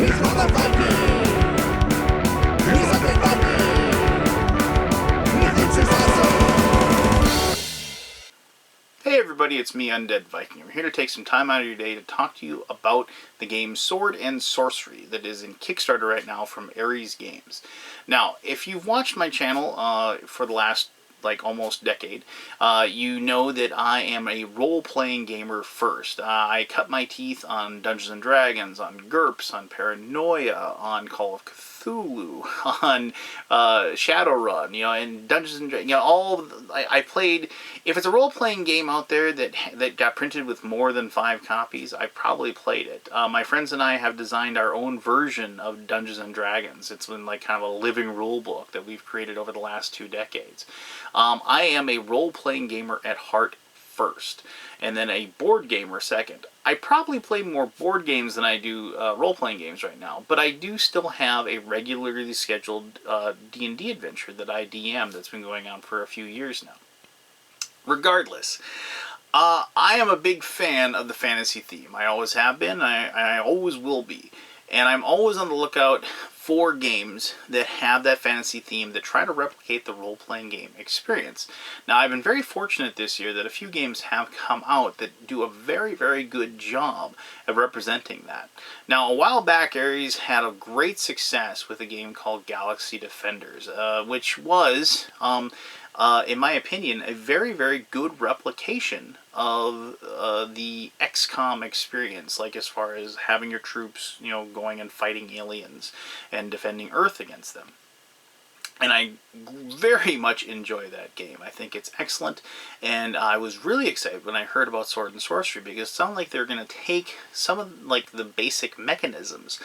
Hey everybody, it's me, Undead Viking. I'm here to take some time out of your day to talk to you about the game Sword and Sorcery that is in Kickstarter right now from Ares Games. Now, if you've watched my channel for the last almost decade, you know that I am a role-playing gamer first. I cut my teeth on Dungeons & Dragons, on GURPS, on Paranoia, on Call of Cthulhu, on Shadowrun, and Dungeons & Dragons, I played. If it's a role-playing game out there that got printed with more than 5 copies, I probably played it. My friends and I have designed our own version of Dungeons & Dragons. It's been like kind of a living rule book that we've created over the last 2 decades. I am a role-playing gamer at heart first, and then a board gamer second. I probably play more board games than I do role-playing games right now, but I do still have a regularly scheduled D&D adventure that I DM that's been going on for a few years now. Regardless, I am a big fan of the fantasy theme. I always have been, I always will be. And I'm always on the lookout for games that have that fantasy theme that try to replicate the role-playing game experience. Now, I've been very fortunate this year that a few games have come out that do a very, very good job of representing that. Now, a while back, Ares had a great success with a game called Galaxy Defenders, which was, in my opinion, a very, very good replication of the XCOM experience, like as far as having your troops, going and fighting aliens and defending Earth against them. And I very much enjoy that game. I think it's excellent, and I was really excited when I heard about Sword and Sorcery because it sounded like they're going to take some of the basic mechanisms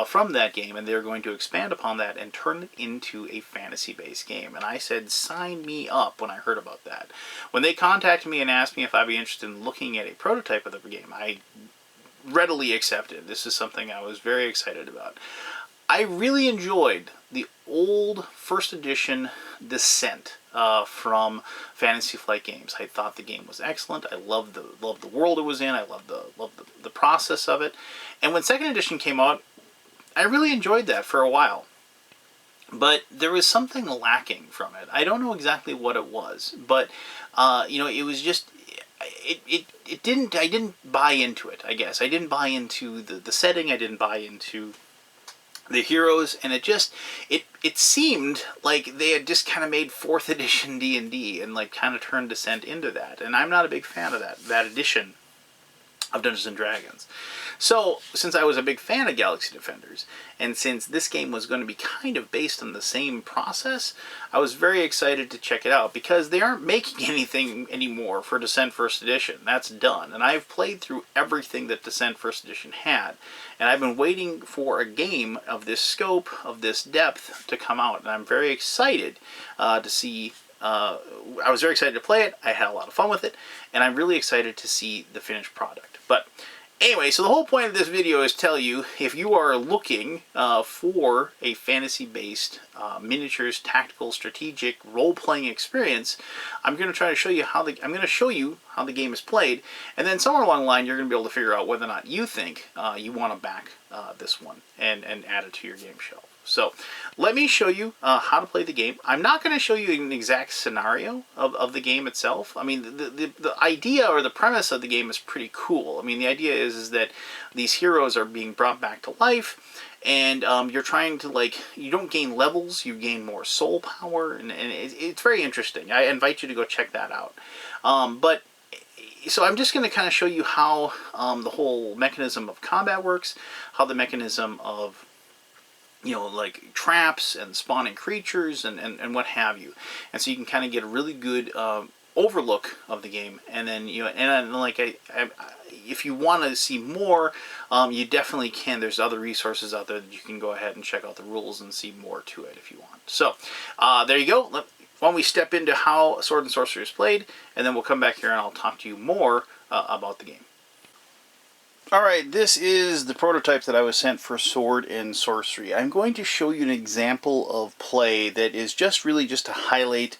from that game, and they're going to expand upon that and turn it into a fantasy-based game. And I said, sign me up when I heard about that. When they contacted me and asked me if I'd be interested in looking at a prototype of the game, I readily accepted. This is something I was very excited about. I really enjoyed the old first edition Descent from Fantasy Flight Games. I thought the game was excellent. I loved the world it was in. I loved the process of it. And when second edition came out, I really enjoyed that for a while. But there was something lacking from it. I don't know exactly what it was, but it was just I didn't buy into it, I guess. I didn't buy into the setting. I didn't buy into the heroes, and it seemed like they had just kind of made 4th edition D&D and kind of turned Descent into that, and I'm not a big fan of that edition of Dungeons & Dragons. So, since I was a big fan of Galaxy Defenders, and since this game was going to be kind of based on the same process, I was very excited to check it out, because they aren't making anything anymore for Descent First Edition. That's done, and I've played through everything that Descent First Edition had, and I've been waiting for a game of this scope, of this depth, to come out, and I'm very excited to see. I was very excited to play it. I had a lot of fun with it, and I'm really excited to see the finished product. But anyway, so the whole point of this video is tell you, if you are looking for a fantasy-based miniatures, tactical, strategic, role-playing experience, I'm going to try to show you how the game is played, and then somewhere along the line you're going to be able to figure out whether or not you think you want to back this one and add it to your game shelf. So, let me show you how to play the game. I'm not going to show you an exact scenario of the game itself. I mean, the idea or the premise of the game is pretty cool. I mean, the idea is that these heroes are being brought back to life, and you're trying to, you don't gain levels, you gain more soul power, and it's very interesting. I invite you to go check that out. So I'm just going to kind of show you how the whole mechanism of combat works, how the mechanism of traps and spawning creatures and what have you. And so you can kind of get a really good overlook of the game. And then, if you want to see more, you definitely can. There's other resources out there that you can go ahead and check out the rules and see more to it if you want. So, there you go. Why don't we step into how Sword and Sorcery is played, and then we'll come back here and I'll talk to you more about the game. Alright, this is the prototype that I was sent for Sword and Sorcery. I'm going to show you an example of play that is just really just to highlight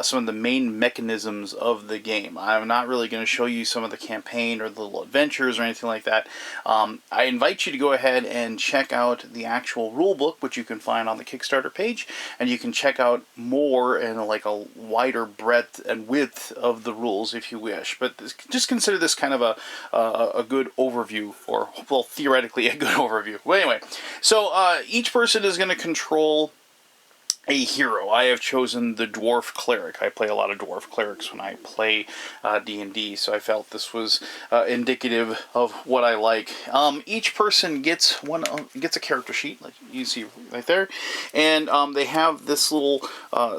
some of the main mechanisms of the game. I'm not really going to show you some of the campaign or the little adventures or anything like that. I invite you to go ahead and check out the actual rulebook, which you can find on the Kickstarter page, and you can check out more and like a wider breadth and width of the rules if you wish. But just consider this kind of a good overview, or, well, theoretically a good overview. Well, anyway, so each person is going to control a hero. I have chosen the Dwarf Cleric. I play a lot of Dwarf Clerics when I play D&D, so I felt this was indicative of what I like. Each person gets a character sheet, like you see right there, and they have this little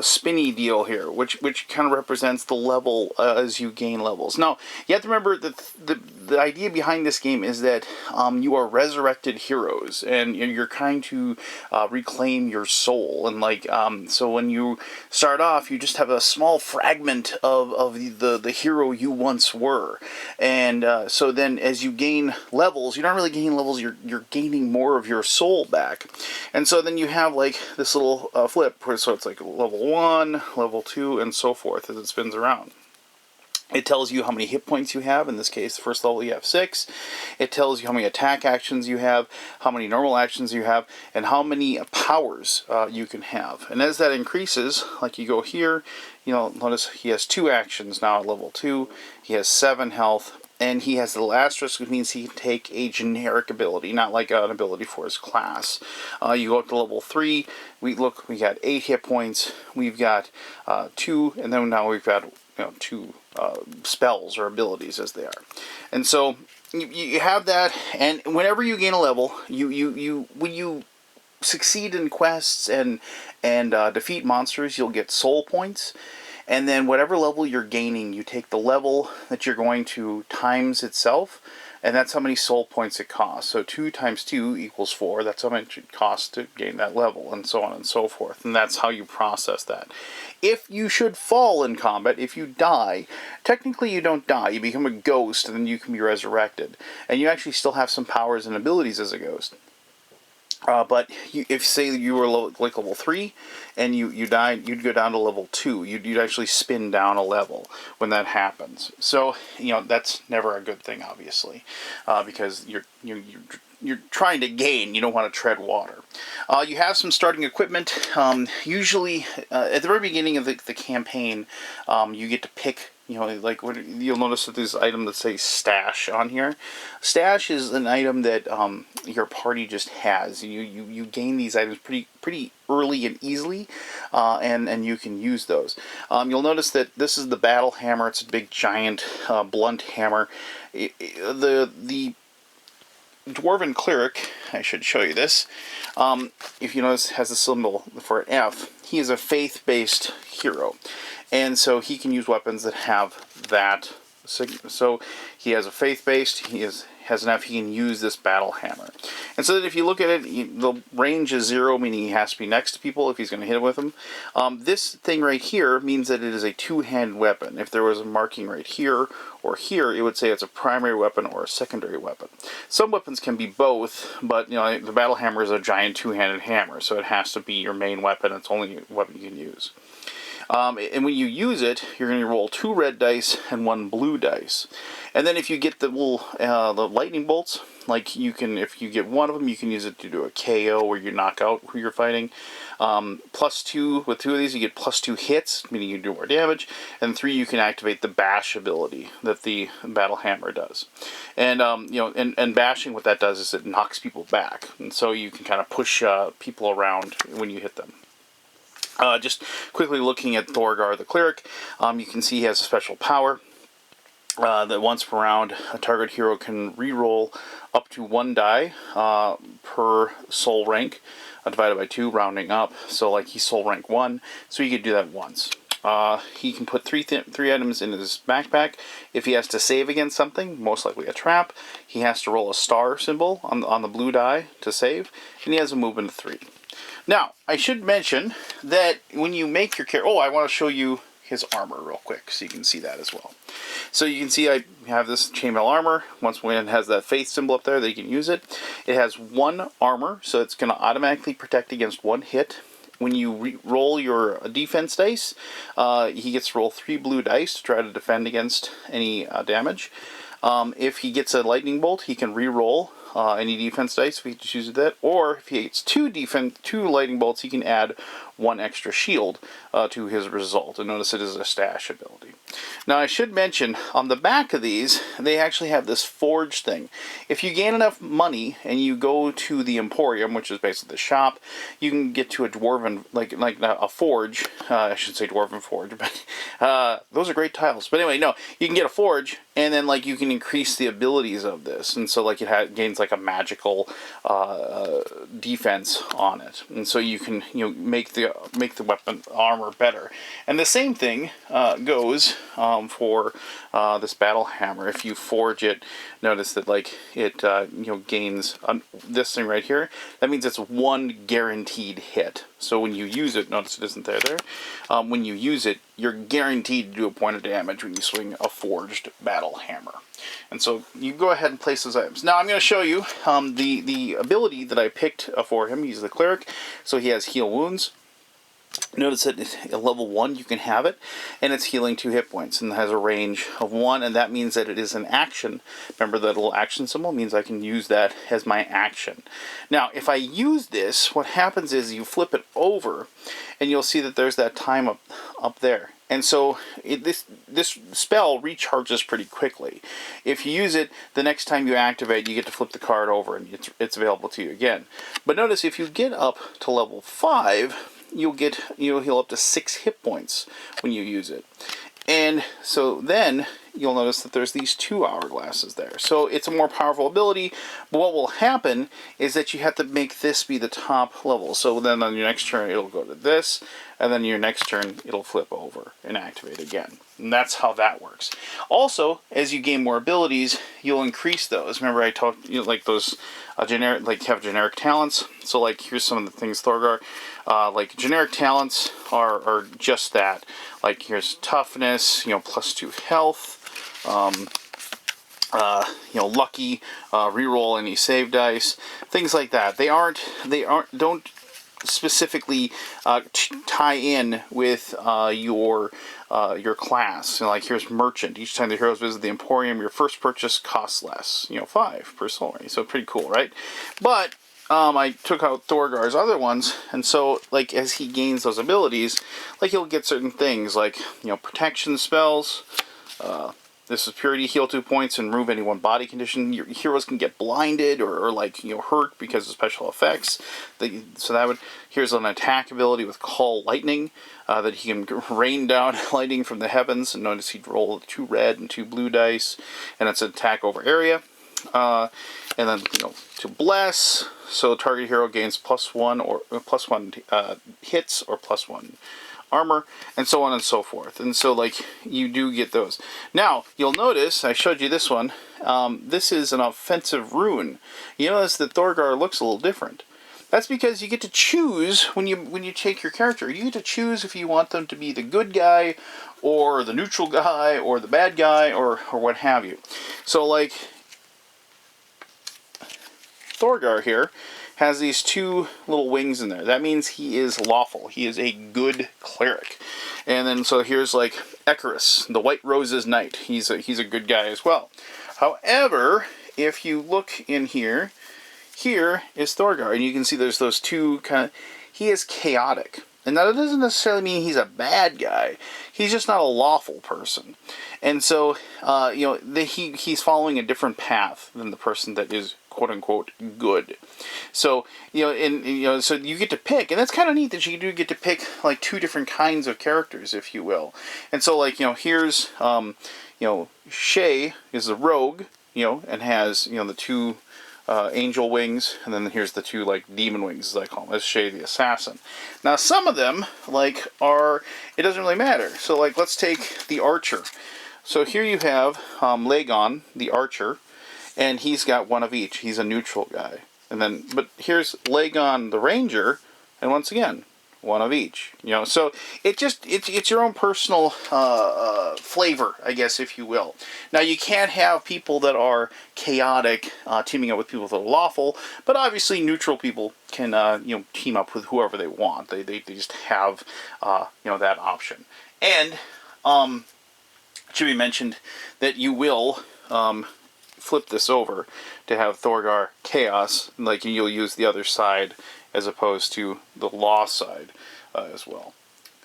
spinny deal here, which kind of represents the level as you gain levels. Now, you have to remember that the idea behind this game is that you are resurrected heroes, and you're trying to reclaim your soul, and like so when you start off, you just have a small fragment of the hero you once were, and so then as you gain levels, you're not really gaining levels, you're gaining more of your soul back, and so then you have like this little flip, so it's like level 1, level 2, and so forth as it spins around. It tells you how many hit points you have. In this case, the first level you have 6. It tells you how many attack actions you have, how many normal actions you have, and how many powers you can have. And as that increases, like you go here, you know, notice he has 2 actions now at level 2. He has 7 health. And he has the asterisk, which means he can take a generic ability, not like an ability for his class. You go up to level 3, we got 8 hit points, we've got 2, and then now we've got 2 spells or abilities as they are. And so you have that, and whenever you gain a level, when you succeed in quests and defeat monsters, you'll get soul points. And then whatever level you're gaining, you take the level that you're going to times itself, and that's how many soul points it costs. So 2 times 2 equals 4. That's how much it costs to gain that level, and so on and so forth. And that's how you process that. If you should fall in combat, if you die, technically you don't die. You become a ghost, and then you can be resurrected. And you actually still have some powers and abilities as a ghost. But if, say, you were like level 3 and you died, you'd go down to level 2. You'd actually spin down a level when that happens. So, that's never a good thing, obviously, because you're trying to gain. You don't want to tread water. You have some starting equipment. Usually, at the very beginning of the campaign, you get to pick. Like you'll notice that there's an item that says stash on here. Stash is an item that your party just has. You gain these items pretty early and easily, and you can use those. You'll notice that this is the battle hammer. It's a big giant blunt hammer. The Dwarven Cleric, I should show you this, if you notice, has a symbol for an F. He is a faith-based hero, and so he can use weapons that have that. So he has a faith-based, he has an F, he can use this battle hammer. And so that if you look at it, the range is 0, meaning he has to be next to people if he's going to hit with them. This thing right here means that it is a two-handed weapon. If there was a marking right here or here, it would say it's a primary weapon or a secondary weapon. Some weapons can be both, but the battle hammer is a giant two-handed hammer, so it has to be your main weapon. It's only a weapon you can use. And when you use it, you're going to roll 2 red dice and 1 blue dice. And then if you get the little the lightning bolts, like if you get one of them, you can use it to do a KO where you knock out who you're fighting. +2 with 2 of these, you get +2 hits, meaning you do more damage. And 3, you can activate the bash ability that the battle hammer does. And and bashing, what that does is it knocks people back, and so you can kind of push people around when you hit them. Just quickly looking at Thorgar the Cleric, you can see he has a special power that once per round, a target hero can re-roll up to 1 die per soul rank, divided by 2, rounding up. So like he's soul rank 1, so he could do that once. He can put 3 items in his backpack. If he has to save against something, most likely a trap, he has to roll a star symbol on the blue die to save, and he has a movement of 3. Now, I should mention that when you make your character... Oh, I want to show you his armor real quick so you can see that as well. So you can see I have this chainmail armor. Once it has that faith symbol up there that you can use it. It has 1 armor, so it's going to automatically protect against 1 hit. When you roll your defense dice, he gets to roll 3 blue dice to try to defend against any damage. If he gets a lightning bolt, he can re-roll any defense dice if he chooses that. Or if he gets 2 lightning bolts, he can add 1 extra shield to his result. And notice it is a stash ability. Now I should mention, on the back of these, they actually have this forge thing. If you gain enough money and you go to the Emporium, which is basically the shop, you can get to a dwarven, like a forge. I should say dwarven forge, but those are great tiles. But anyway, no, you can get a forge, and then like you can increase the abilities of this, and so like it gains like a magical defense on it, and so you can make the weapon armor better. And the same thing goes for this battle hammer. If you forge it, notice that like it gains this thing right here. That means it's 1 guaranteed hit. So when you use it, notice it isn't there. When you use it, you're guaranteed to do a point of damage when you swing a forged battle hammer. And so you go ahead and place those items. Now I'm going to show you the ability that I picked for him. He's the cleric, so he has heal wounds. Notice that at level 1 you can have it, and it's healing 2 hit points, and has a range of 1, and that means that it is an action. Remember that little action symbol means I can use that as my action. Now if I use this, what happens is you flip it over, and you'll see that there's that time up there. And so this spell recharges pretty quickly. If you use it, the next time you activate, you get to flip the card over, and it's available to you again. But notice if you get up to level 5, you'll heal up to 6 hit points when you use it. And so then you'll notice that there's these 2 hourglasses there. So it's a more powerful ability, but what will happen is that you have to make this be the top level. So then on your next turn it'll go to this, and then your next turn it'll flip over and activate again. And that's how that works. Also, as you gain more abilities, you'll increase those. Remember I talked, like those generic talents. So like here's some of the things Thorgar, like generic talents are just that. Like here's toughness, +2 health. Lucky, reroll any save dice, things like that. Don't specifically tie in with your class. Like here's merchant. Each time the heroes visit the Emporium, your first purchase costs less. 5 per soul. So pretty cool, right? But I took out Thorgar's other ones, and so like as he gains those abilities, like he'll get certain things like protection spells. This is purity, heal 2 points, and remove any 1 body condition. Your heroes can get blinded or hurt because of special effects. Here's an attack ability with Call Lightning, that he can rain down lightning from the heavens. And notice he'd roll 2 red and 2 blue dice, and it's an attack over area. And then to bless, so target hero gains +1 or +1 hits or +1 armor, and so on and so forth. And so like you do get those. Now you'll notice I showed you this one. This is an offensive rune. You notice that Thorgar looks a little different. That's because you get to choose when you take your character. You get to choose if you want them to be the good guy, or the neutral guy, or the bad guy, or what have you. So like Thorgar here has these 2 little wings in there. That means he is lawful. He is a good cleric. And then so here's like Icarus, the White Roses Knight. He's a good guy as well. However, if you look in here is Thorgar, and you can see there's those 2 he is chaotic. And that doesn't necessarily mean he's a bad guy. He's just not a lawful person. And so, he's following a different path than the person that is quote-unquote good. So, so you get to pick, and that's kind of neat that you do get to pick like 2 different kinds of characters, if you will. And so like, here's, Shay is a rogue, and has, the 2 angel wings, and then here's the 2 like demon wings, as I call them, as Shay the assassin. Now some of them like it doesn't really matter. So like let's take the archer. So here you have Lagon the archer, and he's got 1 of each. He's a neutral guy. And then but here's Lagon the ranger, and once again one of each. You know, so it's your own personal flavor, I guess, if you will. Now, you can't have people that are chaotic teaming up with people that are lawful, but obviously neutral people can team up with whoever they want. They just have that option. And it should be mentioned that you will flip this over to have Thorgar Chaos, like you'll use the other side as opposed to the Law side as well.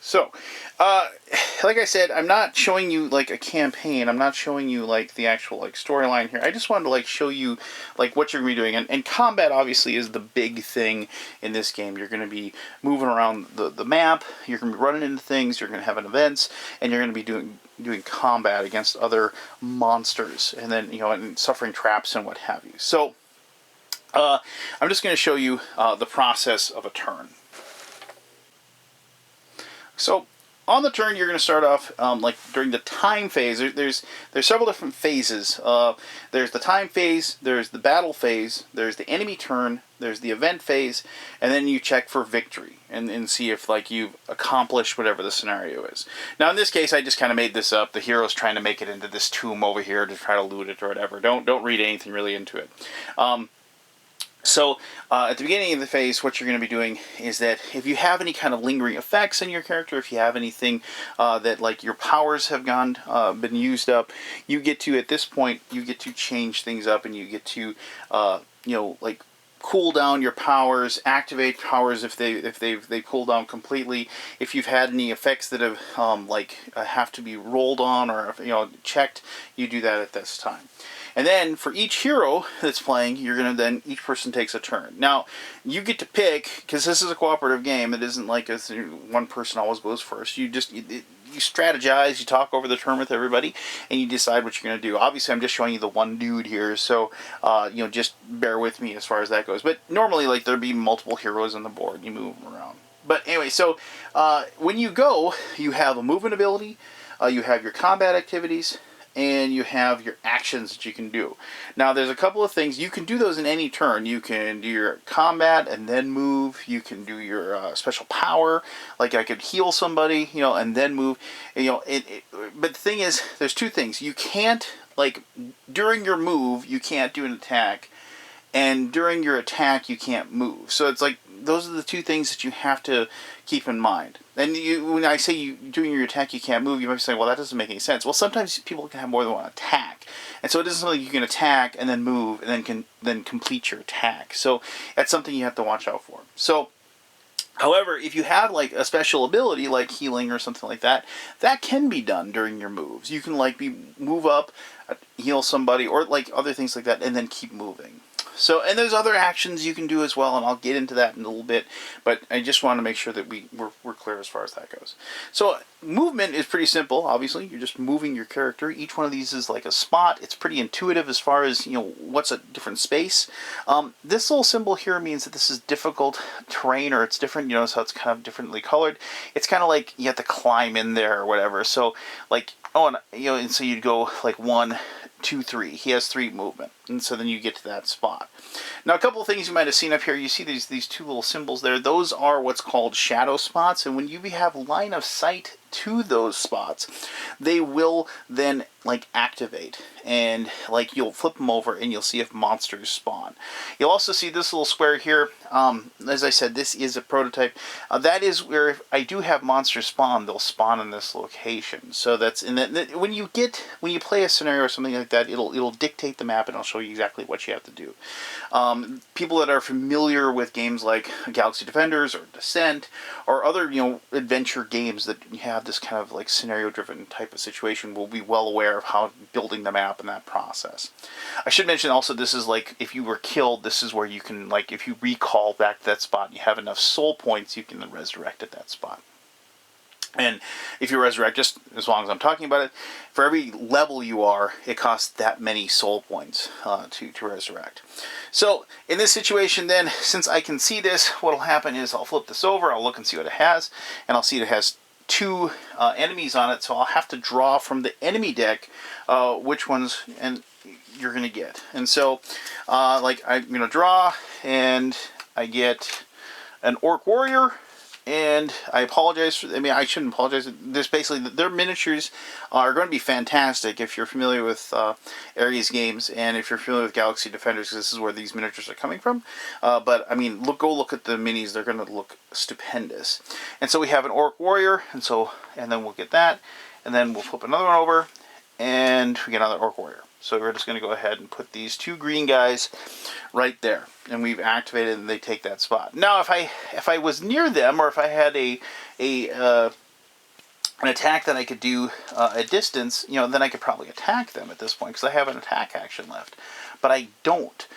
So, like I said, I'm not showing you like a campaign. I'm not showing you like the actual like storyline here. I just wanted to like show you like what you're going to be doing. And combat obviously is the big thing in this game. You're going to be moving around the map. You're going to be running into things. You're going to have events, and you're going to be doing combat against other monsters, and then and suffering traps and what have you. So, I'm just going to show you the process of a turn. So, on the turn, you're going to start off like during the time phase. There's several different phases. There's the time phase, there's the battle phase, there's the enemy turn, there's the event phase, and then you check for victory and see if like you've accomplished whatever the scenario is. Now, in this case, I just kind of made this up. The hero's trying to make it into this tomb over here to try to loot it or whatever. Don't read anything really into it. So, at the beginning of the phase, what you're going to be doing is that if you have any kind of lingering effects in your character, if you have anything that, like, your powers have been used up, you get to, at this point, you get to change things up, and you get to, like, cool down your powers, activate powers if they cool down completely. If you've had any effects that have, have to be rolled on or, checked, you do that at this time. And then for each hero that's playing, each person takes a turn. Now, you get to pick, because this is a cooperative game. It isn't like one person always goes first. You strategize, you talk over the turn with everybody, and you decide what you're going to do. Obviously, I'm just showing you the one dude here, so just bear with me as far as that goes. But normally, like, there'd be multiple heroes on the board. You move them around. But anyway, so when you go, you have a movement ability, you have your combat activities, and you have your actions that you can do. Now, there's a couple of things. You can do those in any turn. You can do your combat and then move. You can do your special power. Like, I could heal somebody, and then move. But the thing is, there's two things. You can't, like, during your move, you can't do an attack. And during your attack, you can't move. So it's like, those are the two things that you have to keep in mind. And when I say doing your attack, you can't move, you might be saying, well, that doesn't make any sense. Well, sometimes people can have more than one attack. And so it isn't something you can attack and then move and then complete your attack. So that's something you have to watch out for. So, however, if you have like a special ability like healing or something like that, that can be done during your moves. You can like move up, heal somebody, or like other things like that, and then keep moving. So, and there's other actions you can do as well, and I'll get into that in a little bit, but I just want to make sure that we're clear as far as that goes. So, movement is pretty simple, obviously. You're just moving your character. Each one of these is like a spot. It's pretty intuitive as far as, what's a different space. This little symbol here means that this is difficult terrain, or it's different, so it's kind of differently colored. It's kind of like you have to climb in there or whatever. So, like, and so you'd go like 1, 2, 3. He has 3 movement, and so then you get to that spot. Now, a couple of things you might have seen up here. You see these two little symbols there. Those are what's called shadow spots, and when you have line of sight to those spots, they will then like activate, and like you'll flip them over and you'll see if monsters spawn. You'll also see this little square here. As I said, this is a prototype. That is where if I do have monsters spawn, they'll spawn in this location. So that's when you play a scenario or something like that, it'll dictate the map and it'll show you exactly what you have to do. People that are familiar with games like Galaxy Defenders or Descent or other adventure games that have this kind of like scenario-driven type of situation will be well aware of how building the map and that process. I should mention also, this is like if you were killed, this is where you can, like, if you recall back to that spot, you have enough soul points, you can then resurrect at that spot. And if you resurrect, just as long as I'm talking about it, for every level you are, it costs that many soul points to resurrect. So in this situation then, since I can see this, what will happen is I'll flip this over, I'll look and see what it has, and I'll see it has 2 enemies on it, so I'll have to draw from the enemy deck which ones you're going to get. And so, like, I'm going to draw, and I get an Orc Warrior, And I apologize for, I mean, I shouldn't apologize. There's basically, their miniatures are going to be fantastic if you're familiar with Ares games, and if you're familiar with Galaxy Defenders, because this is where these miniatures are coming from. But I mean, go look at the minis; they're going to look stupendous. And so we have an Orc Warrior, and then we'll get that, and then we'll flip another one over, and we get another Orc Warrior. So we're just going to go ahead and put these two green guys right there, and we've activated, and they take that spot. Now, if I was near them, or if I had an attack that I could do at distance, then I could probably attack them at this point, because I have an attack action left. But I don't.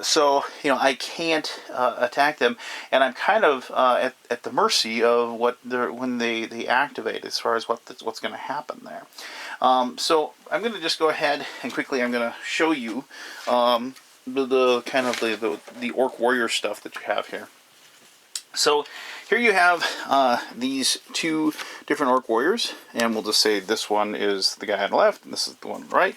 So I can't attack them, and I'm kind of at the mercy of when they activate, as far as what's going to happen there. So I'm going to just go ahead and quickly I'm going to show you the kind of the Orc Warrior stuff that you have here. So here you have these two different Orc Warriors, and we'll just say this one is the guy on the left, and this is the one on the right.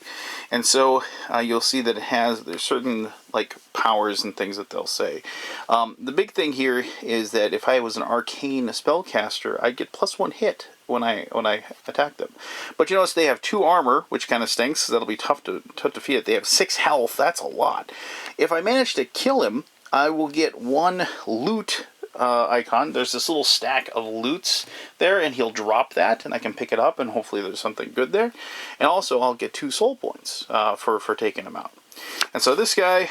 And so you'll see that there's certain like powers and things that they'll say. The big thing here is that if I was an arcane spellcaster, I'd get +1 hit when I attack them. But you notice they have 2 armor, which kind of stinks. That'll be tough to defeat. They have 6 health. That's a lot. If I manage to kill him, I will get 1 loot icon. There's this little stack of loots there, and he'll drop that, and I can pick it up, and hopefully there's something good there. And also, I'll get 2 soul points for taking him out. And so this guy,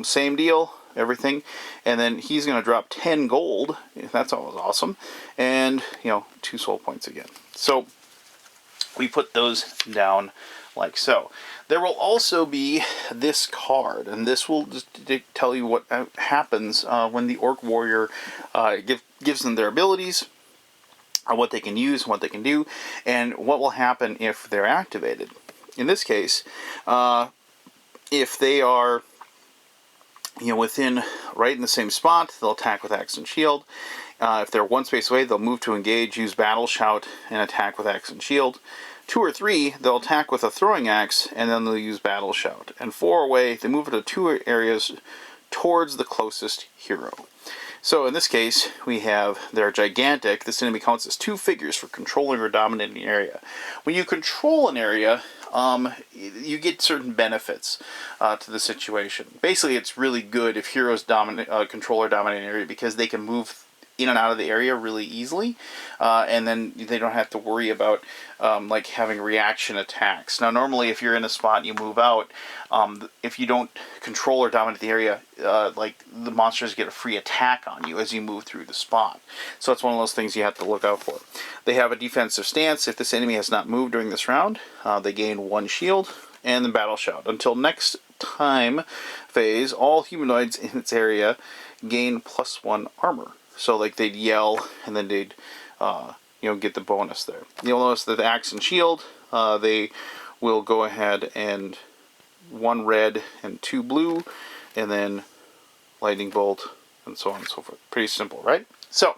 same deal, everything, and then he's going to drop 10 gold. That's always awesome, and 2 soul points again. So we put those down like so. There will also be this card, and this will just tell you what happens when the Orc Warrior gives them their abilities, what they can use, what they can do, and what will happen if they're activated. In this case, if they are within right in the same spot, they'll attack with Axe and Shield. If they're 1 space away, they'll move to engage, use Battle Shout, and attack with Axe and Shield. 2 or 3, they'll attack with a throwing axe, and then they'll use Battle Shout. And 4 away, they move into 2 areas towards the closest hero. So in this case, we have they're gigantic. This enemy counts as 2 figures for controlling or dominating an area. When you control an area, you get certain benefits to the situation. Basically, it's really good if heroes control or dominate an area, because they can move in and out of the area really easily, and then they don't have to worry about like having reaction attacks. Now normally if you're in a spot and you move out, if you don't control or dominate the area, like the monsters get a free attack on you as you move through the spot. So it's one of those things you have to look out for. They have a defensive stance. If this enemy has not moved during this round, they gain 1 shield and then Battle Shout. Until next time phase, all humanoids in its area gain +1 armor. So like they'd yell, and then they'd get the bonus there. You'll notice that the Axe and Shield, they will go ahead and 1 red and 2 blue, and then Lightning Bolt, and so on and so forth. Pretty simple, right? So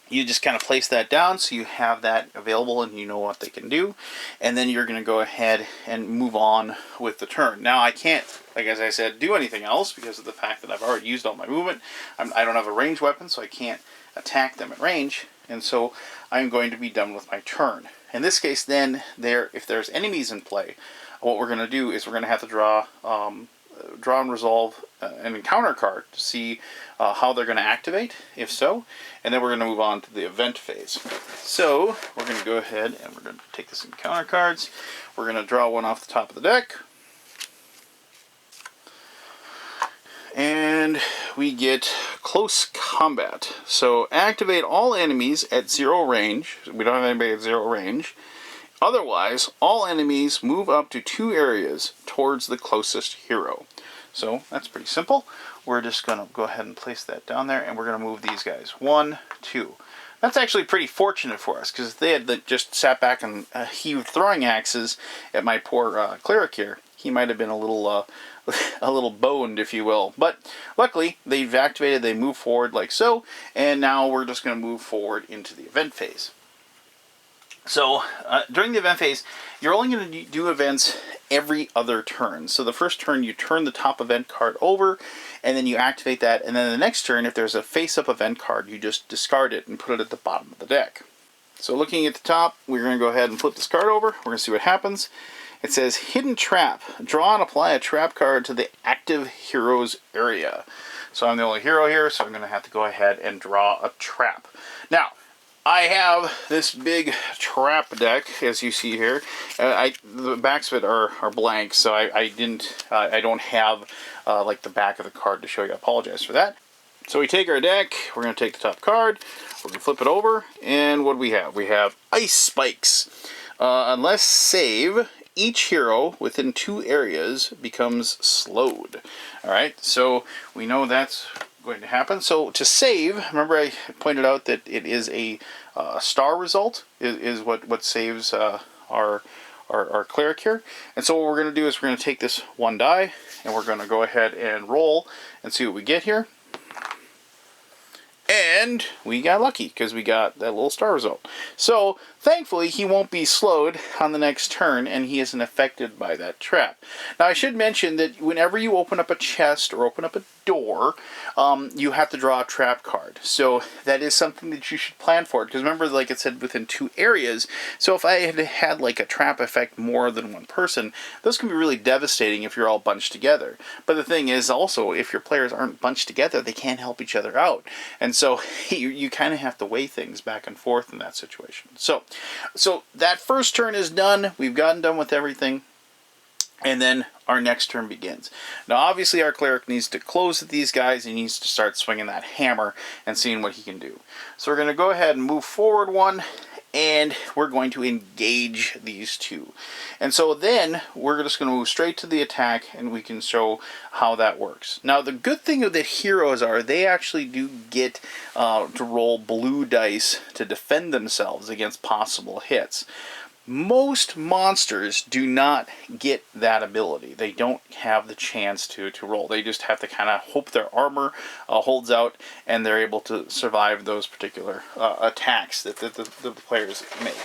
you just kind of place that down so you have that available and you know what they can do. And then you're going to go ahead and move on with the turn. Now I can't, like as I said, do anything else because of the fact that I've already used all my movement. I don't have a ranged weapon, so I can't attack them at range. And so I'm going to be done with my turn. In this case then, if there's enemies in play, what we're going to do is we're going to have to draw and resolve an encounter card to see how they're going to activate, if so, and then we're going to move on to the event phase. So we're going to go ahead and we're going to take this encounter cards. We're going to draw one off the top of the deck, and we get Close Combat. So activate all enemies at 0 range. We don't have anybody at 0 range. Otherwise, all enemies move up to 2 areas towards the closest hero. So that's pretty simple. We're just going to go ahead and place that down there, and we're going to move these guys. 1, 2. That's actually pretty fortunate for us, because if they had just sat back and heaved throwing axes at my poor cleric here, he might have been a little boned, if you will. But luckily, they've activated, they move forward like so, and now we're just going to move forward into the event phase. So during the event phase, you're only going to do events every other turn. So the first turn you turn the top event card over, and then you activate that, and then the next turn, if there's a face-up event card, you just discard it and put it at the bottom of the deck. So looking at the top, we're going to go ahead and flip this card over. We're going to see what happens. It says Hidden Trap. Draw and apply a trap card to the active hero's area. So I'm the only hero here, so I'm going to have to go ahead and draw a trap. Now, I have this big trap deck, as you see here. The backs of it are blank, so I don't have like the back of the card to show you. I apologize for that. So we take our deck, we're going to take the top card, we're going to flip it over, and what do we have? We have Ice Spikes. Unless save, each hero within 2 areas becomes slowed. Alright, so we know that's going to happen. So to save, remember I pointed out that it is a star result, is what saves our cleric here. And so what we're going to do is we're going to take this 1 die, and we're going to go ahead and roll and see what we get here. And we got lucky because we got that little star result. So thankfully he won't be slowed on the next turn, and he isn't affected by that trap. Now I should mention that whenever you open up a chest or open up a door, you have to draw a trap card. So that is something that you should plan for. Because remember, like it said, within 2 areas. So if I had like a trap affect more than 1 person, those can be really devastating if you're all bunched together. But the thing is also, if your players aren't bunched together, they can't help each other out. And so you kind of have to weigh things back and forth in that situation. So that first turn is done. We've gotten done with everything. And then our next turn begins. Now obviously our cleric needs to close at these guys. He needs to start swinging that hammer and seeing what he can do. So we're going to go ahead and move forward 1. And we're going to engage these 2. And so then we're just going to move straight to the attack, and we can show how that works. Now the good thing that heroes are, they actually do get to roll blue dice to defend themselves against possible hits. Most monsters do not get that ability. They don't have the chance to roll. They just have to kind of hope their armor holds out, and they're able to survive those particular attacks that the players make.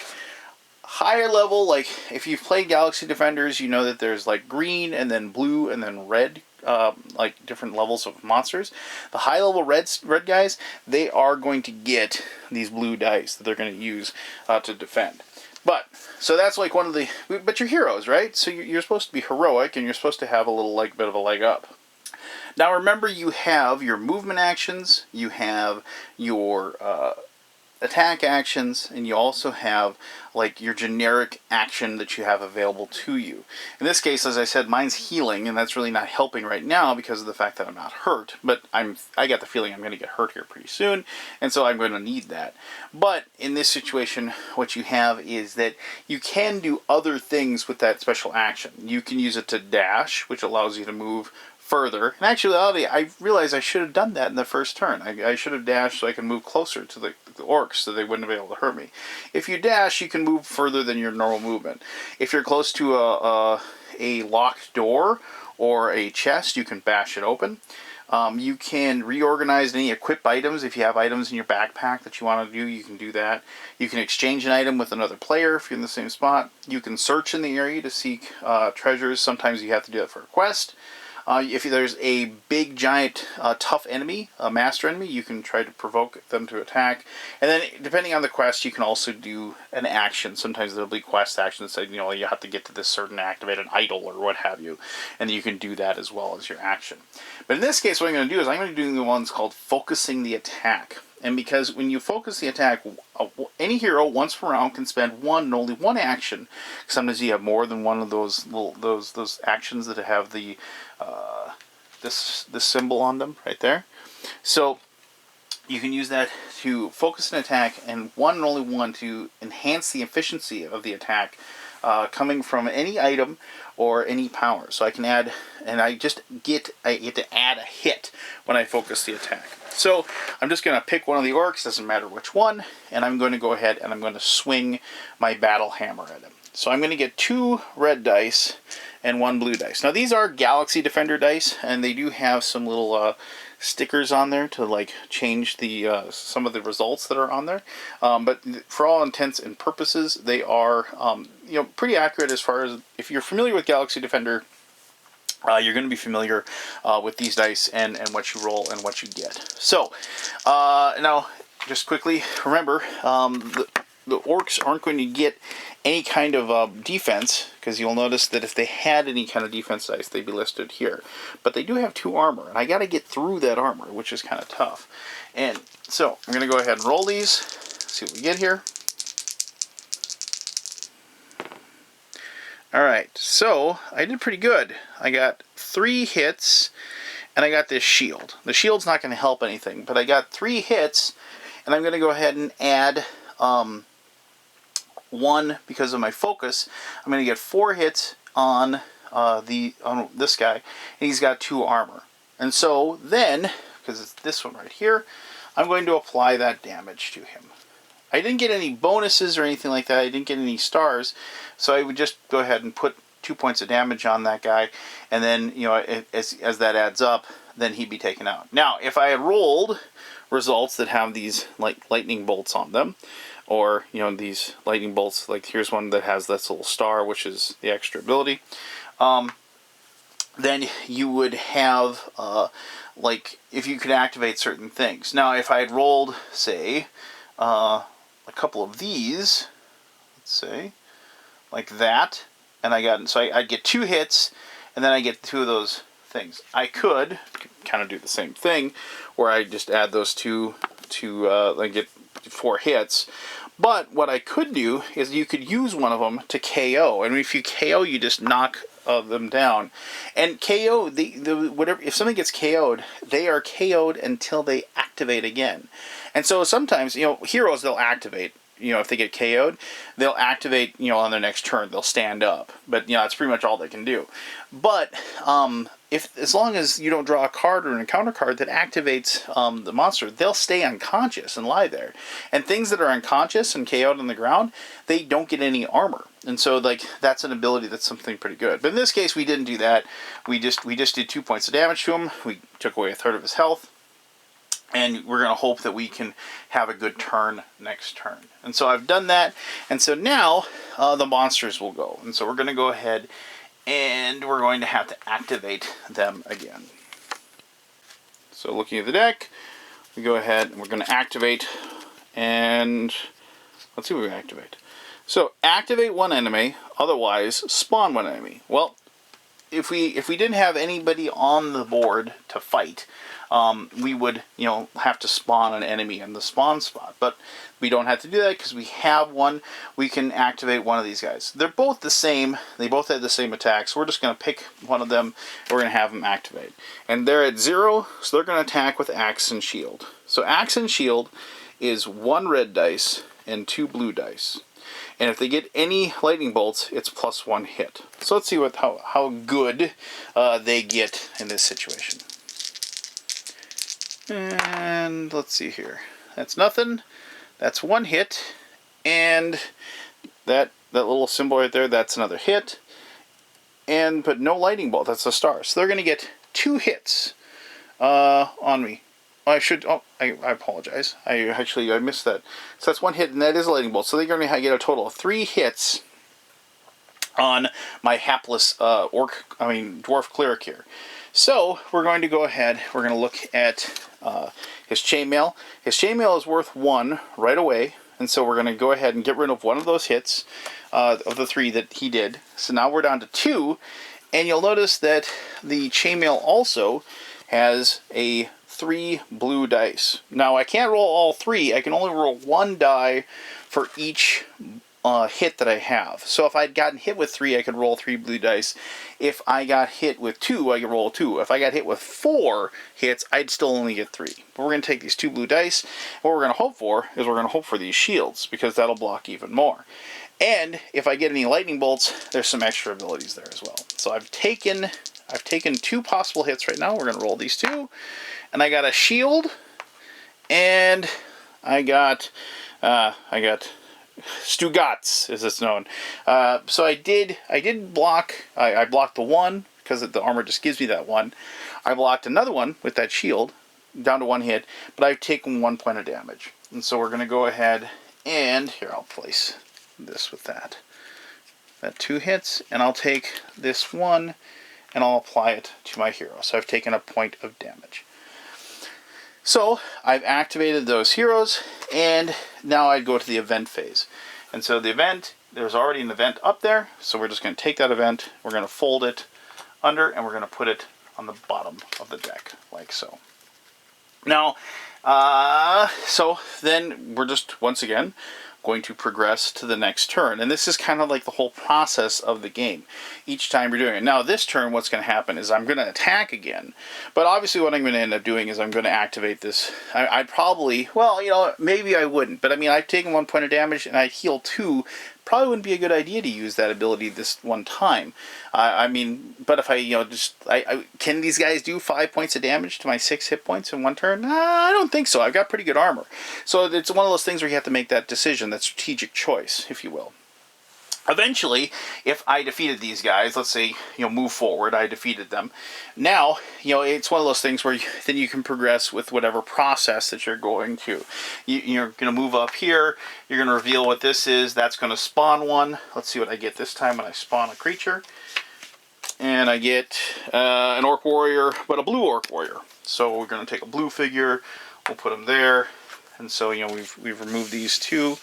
Higher level, like if you've played Galaxy Defenders, you know that there's like green and then blue and then red, like different levels of monsters. The high level red guys, they are going to get these blue dice that they're going to use to defend. But, so that's like one of the, but you're heroes, right? So you're supposed to be heroic, and you're supposed to have a little like bit of a leg up. Now remember, you have your movement actions, you have your attack actions, and you also have like your generic action that you have available to you. In this case, as I said, mine's healing, and that's really not helping right now because of the fact that I'm not hurt, but I got the feeling I'm going to get hurt here pretty soon, and so I'm going to need that. But in this situation, what you have is that you can do other things with that special action. You can use it to dash, which allows you to move further. In actuality, I realized I should have done that in the first turn. I should have dashed so I can move closer to the orcs so they wouldn't be able to hurt me. If you dash, you can move further than your normal movement. If you're close to a locked door or a chest, you can bash it open. You can reorganize any equip items. If you have items in your backpack that you want to do, you can do that. You can exchange an item with another player if you're in the same spot. You can search in the area to seek treasures. Sometimes you have to do it for a quest. If there's a big, giant, tough enemy, a master enemy, you can try to provoke them to attack. And then, depending on the quest, you can also do an action. Sometimes there'll be quest actions that say, you know, you have to get to this certain activated idol or what have you. And you can do that as well as your action. But in this case, what I'm going to do is I'm going to do the ones called focusing the attack. And because when you focus the attack, any hero once per round can spend one and only one action. Sometimes you have more than one of those those actions that have the this symbol on them right there. So you can use that to focus an attack, and one and only one to enhance the efficiency of the attack coming from any item or any power. So I can add, and I get to add a hit when I focus the attack. So I'm just going to pick one of the orcs, doesn't matter which one, and I'm going to go ahead and I'm going to swing my battle hammer at him. So I'm going to get 2 red dice, and 1 blue dice. Now these are Galaxy Defender dice, and they do have some little stickers on there to like change the some of the results that are on there. But for all intents and purposes, they are you know, pretty accurate as far as, if you're familiar with Galaxy Defender, you're going to be familiar with these dice and what you roll and what you get. So now, just quickly, remember, the orcs aren't going to get any kind of defense, because you'll notice that if they had any kind of defense dice, they'd be listed here. But they do have 2 armor, and I got to get through that armor, which is kind of tough. And so I'm going to go ahead and roll these, see what we get here. Alright, so I did pretty good. I got 3 hits, and I got this shield. The shield's not going to help anything, but I got 3 hits, and I'm going to go ahead and add 1 because of my focus. I'm going to get 4 hits on this guy, and he's got 2 armor. And so then, because it's this one right here, I'm going to apply that damage to him. I didn't get any bonuses or anything like that. I didn't get any stars, so I would just go ahead and put 2 points of damage on that guy, and then, you know, as that adds up, then he'd be taken out. Now, if I had rolled results that have these like lightning bolts on them, or, you know, these lightning bolts, like here's one that has this little star, which is the extra ability, then you would have like, if you could activate certain things. Now, if I had rolled, say, a couple of these, let's say, like that, and I got, so I'd get 2 hits, and then I get 2 of those things. I could kind of do the same thing, where I just add those 2 to like get 4 hits. But what I could do is you could use one of them to KO, and if you KO, you just knock them down. And KO, whatever, if something gets KO'd, they are KO'd until they activate again. And so sometimes, you know, heroes, they'll activate. You know, if they get KO'd, they'll activate, you know, on their next turn. They'll stand up. But, you know, that's pretty much all they can do. But as long as you don't draw a card or an encounter card that activates the monster, they'll stay unconscious and lie there. And things that are unconscious and KO'd on the ground, they don't get any armor. And so, like, that's an ability that's something pretty good. But in this case, we didn't do that. We just did 2 points of damage to him. We took away 1/3 of his health. And we're going to hope that we can have a good turn next turn. And so I've done that. And so now the monsters will go. And so we're going to go ahead and we're going to have to activate them again. So looking at the deck, we go ahead and we're going to activate. And let's see what we activate. So activate 1 enemy, otherwise spawn 1 enemy. Well, if we didn't have anybody on the board to fight, we would, you know, have to spawn an enemy in the spawn spot. But we don't have to do that because we have one. We can activate one of these guys. They're both the same. They both have the same attacks. So we're just going to pick one of them, and we're going to have them activate. And they're at 0, so they're going to attack with Axe and Shield. So Axe and Shield is 1 red dice and 2 blue dice. And if they get any lightning bolts, it's +1 hit. So let's see how good they get in this situation. And let's see here. That's nothing. That's 1 hit. And that little symbol right there, that's another hit. But no lightning bolt. That's a star. So they're going to get 2 hits on me. I apologize. I missed that. So that's 1 hit, and that is a lightning bolt. So they're going to get a total of 3 hits on my hapless dwarf cleric here. So we're going to go ahead. We're going to look at his chainmail. His chainmail is worth 1 right away, and so we're going to go ahead and get rid of 1 of those hits of the 3 that he did. So now we're down to 2, and you'll notice that the chainmail also has a 3 blue dice. Now I can't roll all 3. I can only roll 1 die for each hit that I have. So if I'd gotten hit with 3, I could roll 3 blue dice. If I got hit with 2, I could roll 2. If I got hit with 4 hits, I'd still only get 3. But we're going to take these 2 blue dice. What we're going to hope for is we're going to hope for these shields, because that'll block even more. And if I get any lightning bolts, there's some extra abilities there as well. So I've taken 2 possible hits right now. We're going to roll these 2. And I got a shield, and I got Stugatz, as it's known. So I did block. I blocked the one because the armor just gives me that one. I blocked another one with that shield down to 1 hit, but I've taken 1 point of damage. And so we're going to go ahead and here I'll place this with that. That 2 hits, and I'll take this one and I'll apply it to my hero. So I've taken a point of damage. So I've activated those heroes, and now I'd go to the event phase. And so the event, there's already an event up there, so we're just going to take that event, we're going to fold it under, and we're going to put it on the bottom of the deck, like so. Now, so then we're just, once again, going to progress to the next turn. And this is kind of like the whole process of the game. Each time you're doing it. Now, this turn, what's going to happen is I'm going to attack again. But obviously what I'm going to end up doing is I'm going to activate this. I'd probably, well, you know, maybe I wouldn't. But I mean, I've taken 1 point of damage and I'd heal 2. Probably wouldn't be a good idea to use that ability this one time. I mean, but if I, you know, just, can these guys do 5 points of damage to my 6 hit points in one turn? I don't think so. I've got pretty good armor. So it's one of those things where you have to make that decision, that strategic choice, if you will. Eventually, if I defeated these guys, let's say, you know, move forward, I defeated them. Now, you know, it's one of those things where then you can progress with whatever process that you're going to. You're going to move up here. You're going to reveal what this is. That's going to spawn one. Let's see what I get this time when I spawn a creature. And I get an Orc Warrior, but a blue Orc Warrior. So we're going to take a blue figure. We'll put him there. And so, you know, we've removed these 2.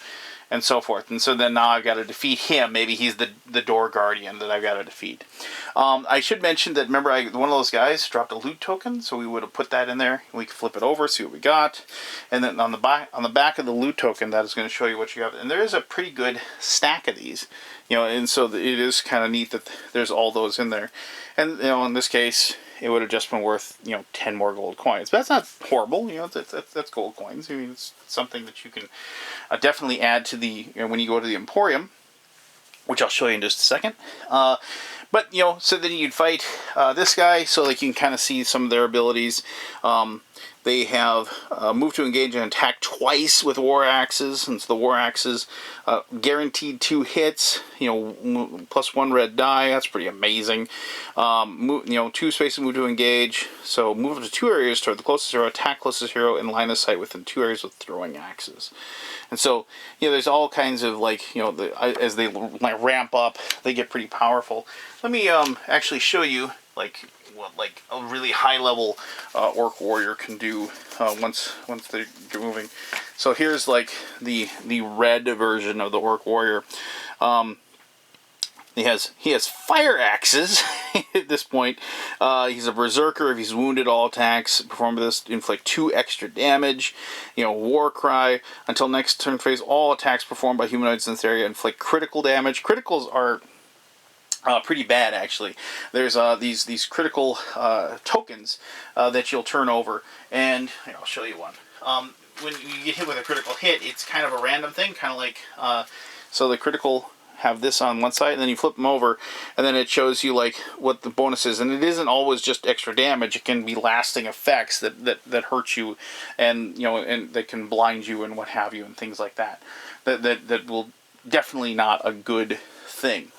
And so forth. And so then now I've got to defeat him. Maybe he's the door guardian that I've got to defeat. I should mention that, remember, one of those guys dropped a loot token, so we would have put that in there. We could flip it over, see what we got. And then on the back of the loot token, that is going to show you what you have. And there is a pretty good stack of these. You know, and so it is kind of neat that there's all those in there. And, you know, in this case, it would have just been worth, you know, 10 more gold coins. But that's not horrible, you know, that's gold coins. I mean, it's something that you can definitely add to the, you know, when you go to the Emporium, which I'll show you in just a second. But, you know, so then you'd fight this guy, so like you can kind of see some of their abilities. They have move to engage and attack twice with war axes, and so the war axes guaranteed 2 hits. You know, plus 1 red die. That's pretty amazing. You know, 2 spaces move to engage. So move up to 2 areas toward the closest hero, attack closest hero, in line of sight within 2 areas with throwing axes. And so, you know, there's all kinds of, like, you know, as they like ramp up, they get pretty powerful. Let me actually show you like what like a really high level Orc Warrior can do once they're moving. So here's like the red version of the Orc Warrior. He has fire axes at this point. He's a berserker. If he's wounded, all attacks perform this inflict 2 extra damage. You know, war cry. Until next turn phase, all attacks performed by humanoids in this area inflict critical damage. Criticals are pretty bad, actually. There's these critical tokens that you'll turn over, and here, I'll show you one. When you get hit with a critical hit, it's kind of a random thing, kind of like so the critical have this on one side, and then you flip them over, and then it shows you like what the bonus is, and it isn't always just extra damage. It can be lasting effects that hurt you, and you know, and that can blind you and what have you, and things like that. That will definitely not a good thing.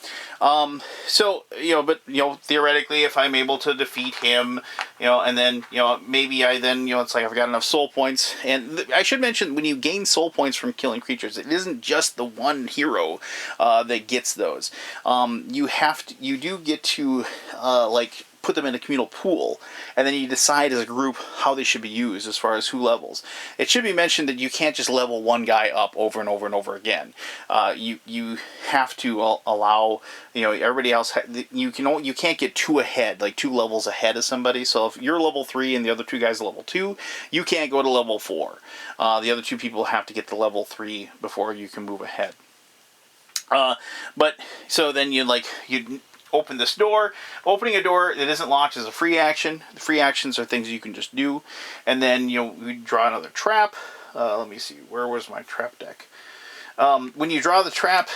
So, you know, but, you know, theoretically, if I'm able to defeat him, you know, and then, you know, maybe I then, you know, it's like I've got enough soul points. And I should mention, when you gain soul points from killing creatures, it isn't just the one hero that gets those. You do get to, like, put them in a communal pool, and then you decide as a group how they should be used as far as who levels. It should be mentioned that you can't just level one guy up over and over and over again. You have to allow, you know, everybody else. You can't get 2 ahead, like 2 levels ahead of somebody. So if you're level 3 and the other 2 guys are level 2, you can't go to level 4. The other 2 people have to get to level 3 before you can move ahead. But so then you open this door. Opening a door that isn't locked is a free action. The free actions are things you can just do. And then, you know, we draw another trap. Let me see, where was my trap deck? When you draw the trap,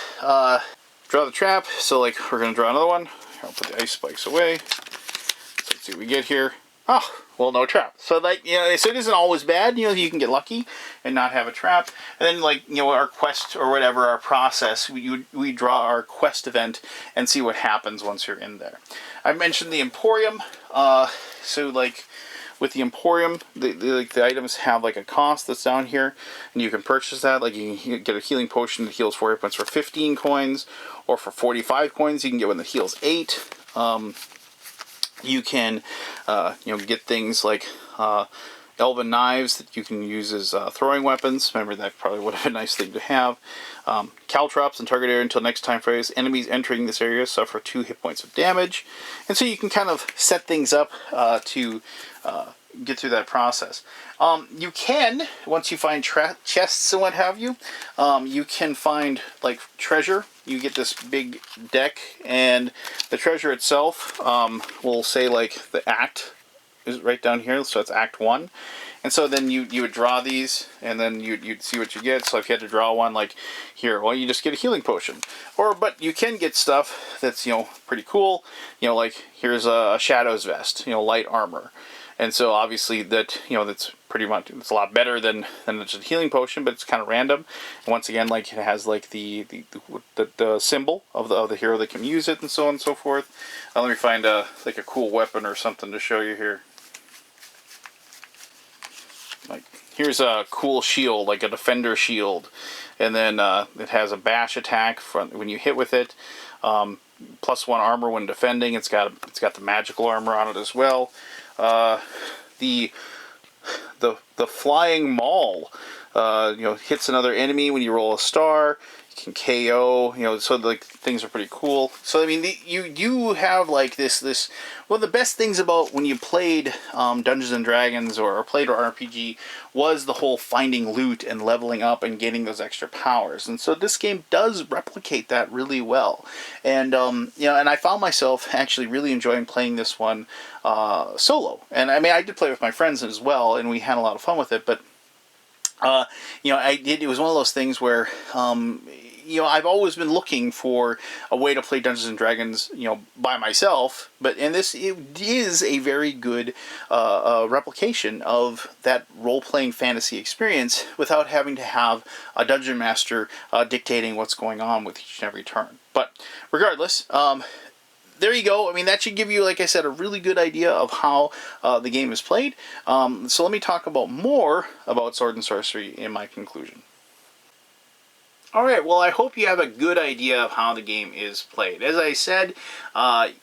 so like we're going to draw another one. I'll put the ice spikes away. So let's see what we get here. Oh, well, no trap. So like, you know, so it isn't always bad. You know, you can get lucky and not have a trap. And then like, you know, our quest or whatever, our process, we draw our quest event and see what happens once you're in there. I mentioned the Emporium. So like with the Emporium, the items have like a cost that's down here, and you can purchase that. Like you can get a healing potion that heals 4 hit points for 15 coins, or for 45 coins you can get one that heals 8. You can, you know, get things like elven knives that you can use as throwing weapons. Remember, that probably would have been a nice thing to have. Caltrops and target area until next time phase. Enemies entering this area suffer 2 hit points of damage. And so you can kind of set things up to get through that process. You can, once you find chests and what have you, you can find like treasure. You get this big deck, and the treasure itself will say like the act is right down here, so it's Act 1. And so then you would draw these, and then you'd see what you get. So if you had to draw one like here, well, you just get a healing potion. But you can get stuff that's, you know, pretty cool. You know, like here's a Shadow's Vest, you know, light armor. And so obviously that, you know, that's pretty much, it's a lot better than just a healing potion, but it's kind of random. And once again, like it has like the symbol of the hero that can use it, and so on and so forth. Let me find like a cool weapon or something to show you here. Like here's a cool shield, like a defender shield, and then it has a bash attack when you hit with it. +1 armor when defending. It's got the magical armor on it as well. The flying maul, you know, hits another enemy when you roll a star. You can KO, you know, so like things are pretty cool. So I mean, you have like this. One of the best things about when you played Dungeons and Dragons or played an RPG was the whole finding loot and leveling up and getting those extra powers. And so this game does replicate that really well. And you know, and I found myself actually really enjoying playing this one solo. And I mean, I did play with my friends as well, and we had a lot of fun with it. But you know, it was one of those things where, you know, I've always been looking for a way to play Dungeons and Dragons, you know, by myself. And this is a very good replication of that role-playing fantasy experience without having to have a dungeon master dictating what's going on with each and every turn. But regardless, there you go. I mean, that should give you, like I said, a really good idea of how the game is played. So let me talk about more about Sword and Sorcery in my conclusion. Alright, well, I hope you have a good idea of how the game is played. As I said,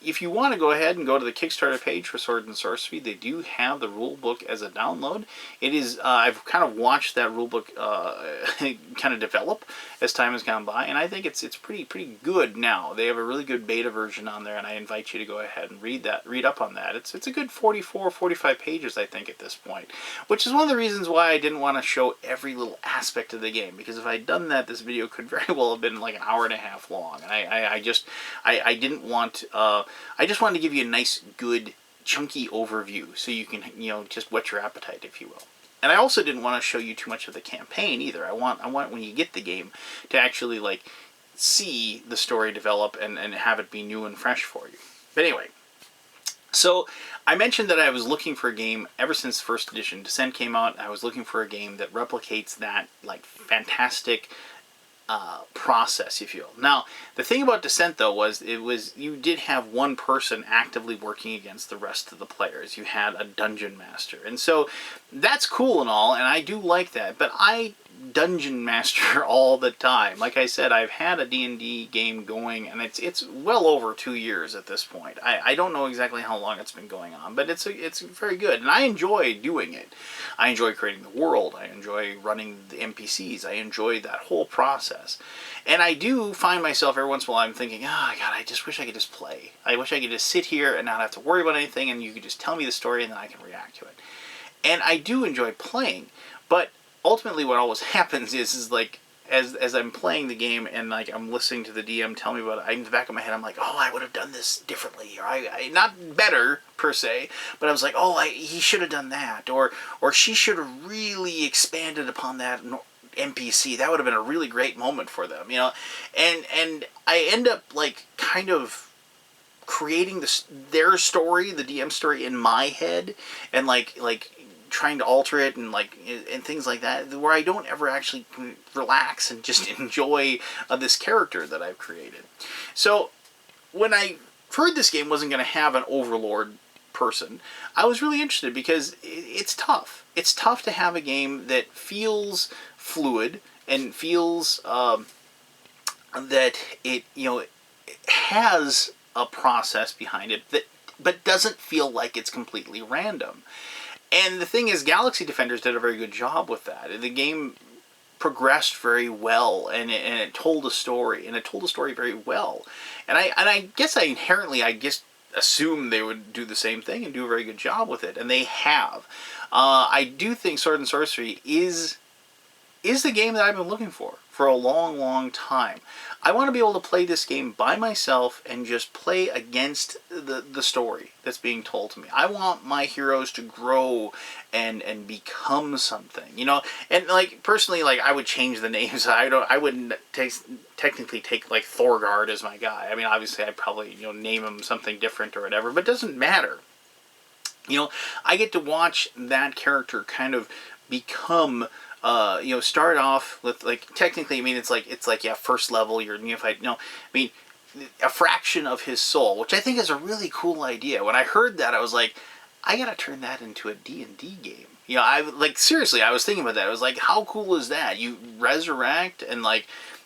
if you want to go ahead and go to the Kickstarter page for Sword and Sorcery, they do have the rulebook as a download. It is, I've kind of watched that rulebook kind of develop as time has gone by, and I think it's pretty good now. They have a really good beta version on there, and I invite you to go ahead and read up on that. It's a good 44, 45 pages, I think, at this point, which is one of the reasons why I didn't want to show every little aspect of the game, because if I'd done that, this video could very well have been like an hour and a half long, and I didn't want, I just wanted to give you a nice, good, chunky overview so you can, you know, just whet your appetite, if you will. And I also didn't want to show you too much of the campaign either. I want when you get the game to actually like see the story develop and have it be new and fresh for you. But anyway, so I mentioned that I was looking for a game ever since first edition Descent came out. I was looking for a game that replicates that like fantastic process, if you will. Now, the thing about Descent, though, was you did have one person actively working against the rest of the players. You had a dungeon master. And so that's cool and all, and I do like that, but I dungeon master all the time. Like I said, I've had a D&D game going, and it's well over 2 years at this point. I don't know exactly how long it's been going on, but it's very good, and I enjoy doing it. I enjoy creating the world. I enjoy running the NPCs. I enjoy that whole process. And I do find myself every once in a while I'm thinking, oh God, I just wish I could just play. I wish I could just sit here and not have to worry about anything, and you could just tell me the story and then I can react to it. And I do enjoy playing, but ultimately what always happens is like, as I'm playing the game and like I'm listening to the DM tell me about it, in the back of my head I'm like, oh, I would have done this differently, or I not better per se, but I was like, oh, he should have done that, or she should have really expanded upon that NPC. That would have been a really great moment for them, you know. And I end up like kind of creating their story, the DM story in my head, and like trying to alter it and and things like that, where I don't ever actually relax and just enjoy this character that I've created. So when I heard this game wasn't going to have an overlord person, I was really interested because it's tough. It's tough to have a game that feels fluid and feels that it has a process behind it that but doesn't feel like it's completely random. And the thing is, Galaxy Defenders did a very good job with that. The game progressed very well, and it told a story, and it told a story very well. And I guess I inherently assumed they would do the same thing and do a very good job with it, and they have. I do think Sword and Sorcery is the game that I've been looking for a long, long time. I want to be able to play this game by myself and just play against the story that's being told to me. I want my heroes to grow and become something, And personally, I would change the names. I wouldn't technically take Thorgard as my guy. I mean, obviously, I'd probably name him something different or whatever, but it doesn't matter. I get to watch that character kind of become. Start off with technically, I mean, it's first level, you're neophyte. No, I mean, a fraction of his soul, which I think is a really cool idea. When I heard that, I was like, I gotta turn that into a D&D game. Seriously, I was thinking about that. I was like, how cool is that? You resurrect and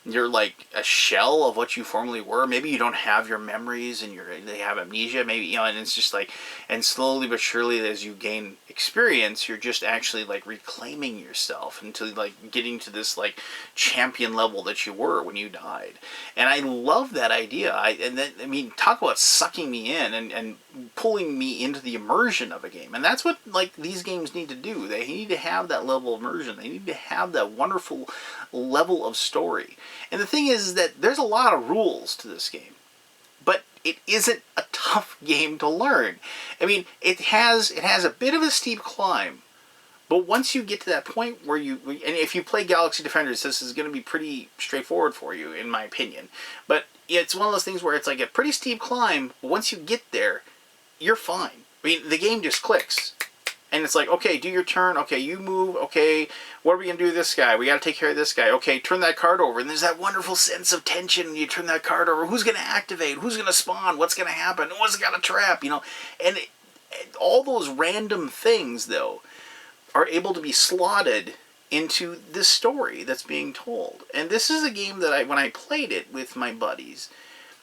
you're a shell of what you formerly were. Maybe you don't have your memories and they have amnesia. Maybe, and it's just and slowly but surely as you gain experience, you're just actually reclaiming yourself until getting to this champion level that you were when you died. And I love that idea. Talk about sucking me in and pulling me into the immersion of a game. And that's what these games need to do. They need to have that level of immersion. They need to have that wonderful level of story. And the thing is that there's a lot of rules to this game, but it isn't a tough game to learn. I mean, it has a bit of a steep climb, but once you get to that point where and if you play Galaxy Defenders, this is going to be pretty straightforward for you, in my opinion. But it's one of those things where it's a pretty steep climb. Once you get there, you're fine. I mean, the game just clicks. And it's okay, do your turn. Okay, you move. Okay, what are we going to do with this guy? We got to take care of this guy. Okay, turn that card over. And there's that wonderful sense of tension when you turn that card over. Who's going to activate? Who's going to spawn? What's going to happen? What's got a trap? And all those random things, though, are able to be slotted into this story that's being told. And this is a game that when I played it with my buddies,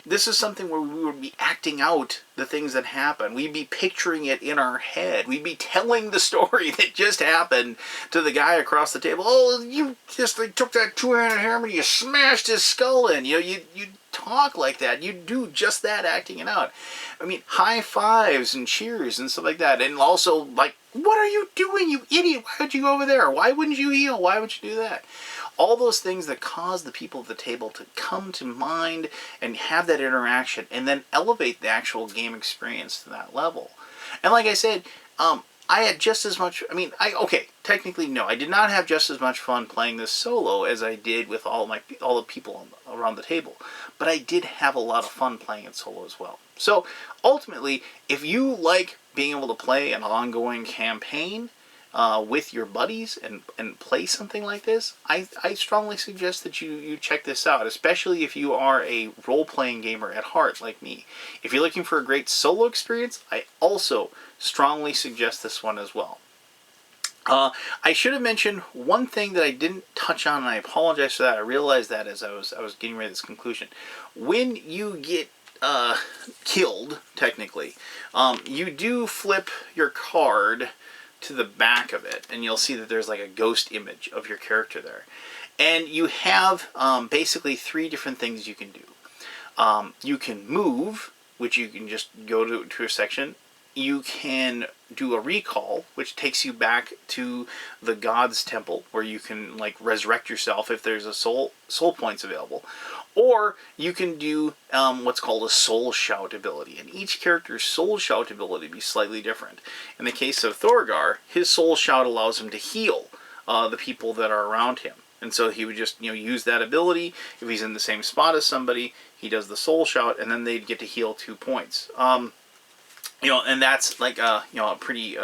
this is something where we would be acting out the things that happen. We'd be picturing it in our head. We'd be telling the story that just happened to the guy across the table. Oh, you just took that two-handed hammer and you smashed his skull in. You talk like that. You do just that, acting it out. I mean, high fives and cheers and stuff like that. And also, what are you doing, you idiot? Why would you go over there? Why wouldn't you heal? Why would you do that? All those things that cause the people at the table to come to mind and have that interaction and then elevate the actual game experience to that level. And like I said, I had just as much, technically no, I did not have just as much fun playing this solo as I did with all the people around the table. But I did have a lot of fun playing it solo as well. So ultimately, if you like being able to play an ongoing campaign, with your buddies and play something like this, I strongly suggest that you check this out, especially if you are a role-playing gamer at heart like me. If you're looking for a great solo experience, I also strongly suggest this one as well. I should have mentioned one thing that I didn't touch on, and I apologize for that. I realized that as I was getting ready to this conclusion. When you get killed, technically, you do flip your card to the back of it, and you'll see that there's a ghost image of your character there. And you have basically three different things you can do. You can move, which you can just go to a section. You can do a recall, which takes you back to the God's Temple, where you can resurrect yourself if there's a soul points available. Or you can do what's called a soul shout ability. And each character's soul shout ability be slightly different. In the case of Thorgar, his soul shout allows him to heal the people that are around him. And so he would just, use that ability. If he's in the same spot as somebody, he does the soul shout, and then they'd get to heal 2 points. And that's like pretty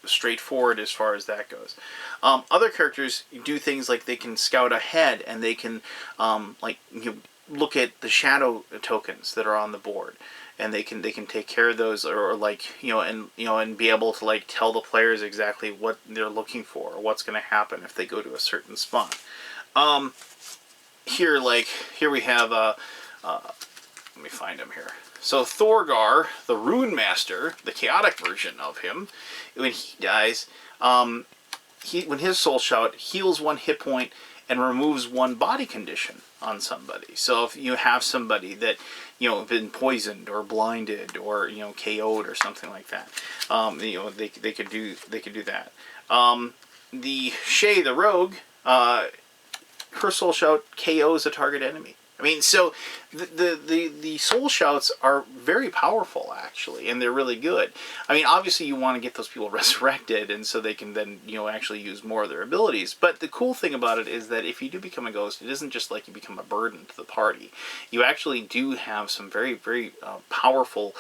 straightforward as far as that goes. Other characters do things like they can scout ahead, and they can look at the shadow tokens that are on the board, and they can take care of those, or and be able to like tell the players exactly what they're looking for, or what's going to happen if they go to a certain spot. Here we have let me find him here. So Thorgar, the Rune Master, the chaotic version of him, when he dies, when his soul shout heals 1 hit point and removes 1 body condition on somebody. So if you have somebody that been poisoned or blinded or KO'd or something like that, they could do that. The Shay the Rogue, her soul shout KOs a target enemy. I mean, so the soul shouts are very powerful, actually, and they're really good. I mean, obviously you want to get those people resurrected, and so they can then, actually use more of their abilities. But the cool thing about it is that if you do become a ghost, it isn't just like you become a burden to the party. You actually do have some very, very powerful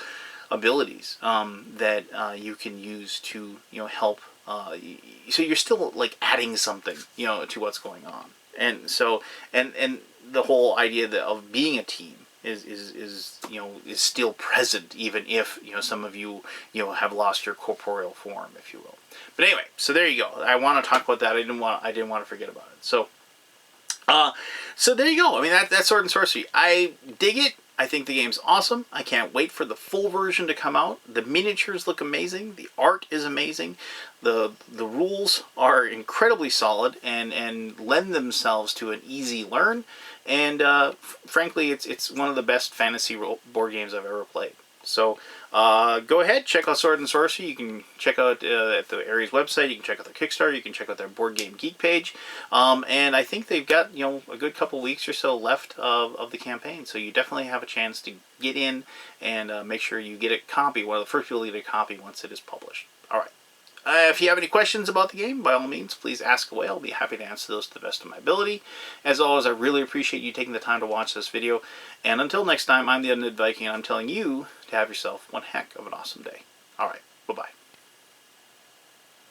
abilities that you can use to, help. So you're still, like, adding something, to what's going on. And so, and the whole idea of being a team is still present, even if some of you have lost your corporeal form, if you will. But anyway, so there you go. I want to talk about that. I didn't want to forget about it. So there you go. I mean, that's Sword and Sorcery. I dig it. I think the game's awesome. I can't wait for the full version to come out. The miniatures look amazing. The art is amazing. The rules are incredibly solid and lend themselves to an easy learn. And frankly, it's one of the best fantasy board games I've ever played. So go ahead, check out Sword and Sorcery. You can check out at the Ares website. You can check out their Kickstarter. You can check out their Board Game Geek page. And I think they've got a good couple weeks or so left of the campaign. So you definitely have a chance to get in and make sure you get a copy. One of the first people to get a copy once it is published. All right. If you have any questions about the game, by all means, please ask away. I'll be happy to answer those to the best of my ability. As always, I really appreciate you taking the time to watch this video. And until next time, I'm the Undead Viking, and I'm telling you to have yourself one heck of an awesome day. All right, bye-bye.